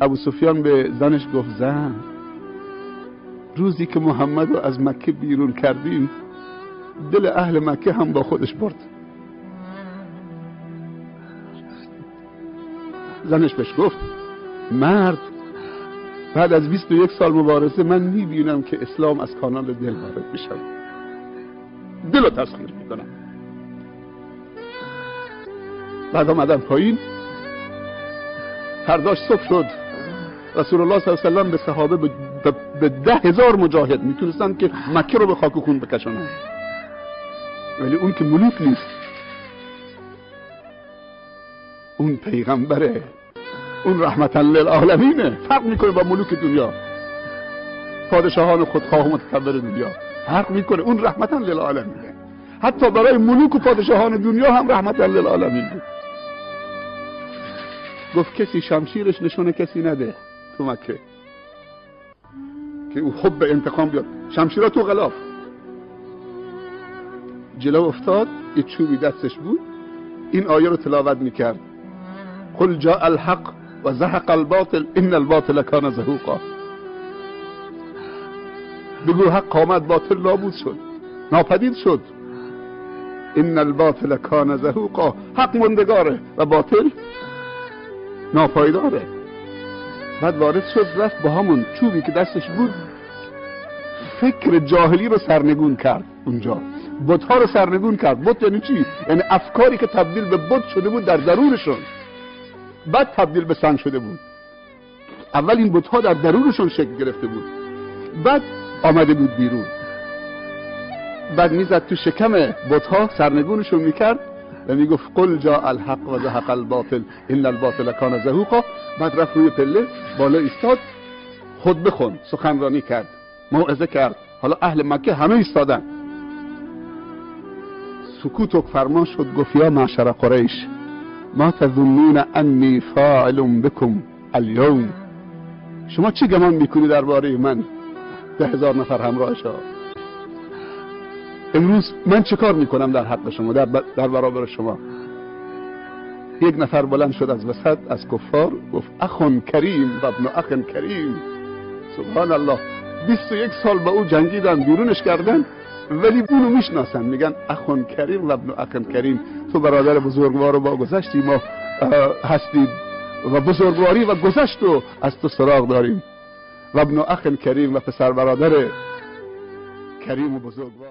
ابو سفیان به زنش گفت زن، روزی که محمد رو از مکه بیرون کردیم دل اهل مکه هم با خودش برد. زنش بهش گفت مرد، بعد از 21 سال مبارزه من میبینم که اسلام از کانال دل وارد میشه، دل رو تسخیر میکنم. بعد آمدن پایین، فرداش صبح شد، رسول الله صلی الله علیه و سلم به صحابه به 10,000 مجاهد میتونستن که مکه رو به خاک و خون بکشونن، ولی اون که ملوک نیست، اون پیغمبره، اون رحمتا للعالمینه، فرق میکنه با ملوک دنیا، پادشاهان خودخواه و متکبر دنیا، فرق میکنه. اون رحمتا للعالمینه، حتی برای ملوک و پادشاهان دنیا هم رحمتا للعالمین بود. گفت کسی شمشیرش نشونه کسی نده تو مکه که او حب انتقام بیاد، شمشیرها تو غلاف. جلو افتاد، یه چوبی دستش بود، این آیه رو تلاوت میکرد: قل جاء الحق و زهق الباطل ان الباطل کان زهوقا. بگو حق آمد، باطل نابود شد، ناپدید شد. ان الباطل کان زهوقا، حق مندگاره و باطل ناپایداره. بعد وارد شد، رفت با همون چوبی که دستش بود فکر جاهلی رو سرنگون کرد، اونجا بت‌ها رو سرنگون کرد. بت یعنی چی؟ یعنی افکاری که تبدیل به بت شده بود در درونشون، بعد تبدیل به سنگ شده بود. اول این بت‌ها در درونشون شکل گرفته بود، بعد آمده بود بیرون. بعد میزد تو شکم بت‌ها، سرنگونشون میکرد و میگفت قل جاء الحق و زهق الباطل ان الباطل کان زهوقا. بعد رفت روی پله بالا ایستاد، خطبه خوند، سخنرانی کرد، موعظه کرد. حالا اهل مکه همه ایستادن، سکوت و فرمان شد. گفت یا معشر قریش ما تظنون انی فاعل بكم اليوم، شما چی گمان میکنید درباره من 10,000 نفر همراهشا؟ امروز من چه کار میکنم در حق شما، در برابر شما؟ یک نفر بلند شد از وسط از کفار، گفت اخون کریم و ابن اخ کریم. سبحان الله، 21 سال با او جنگیدن، بیرونش کردن، ولی اونو میشناسن، میگن اخون کریم و ابن اخ کریم. تو برادر بزرگوار و با گذشتی ما هستید و بزرگواری و گذشت رو از تو سراغ داریم. و ابن اخ کریم و پسر برادر کریم و بزرگوار.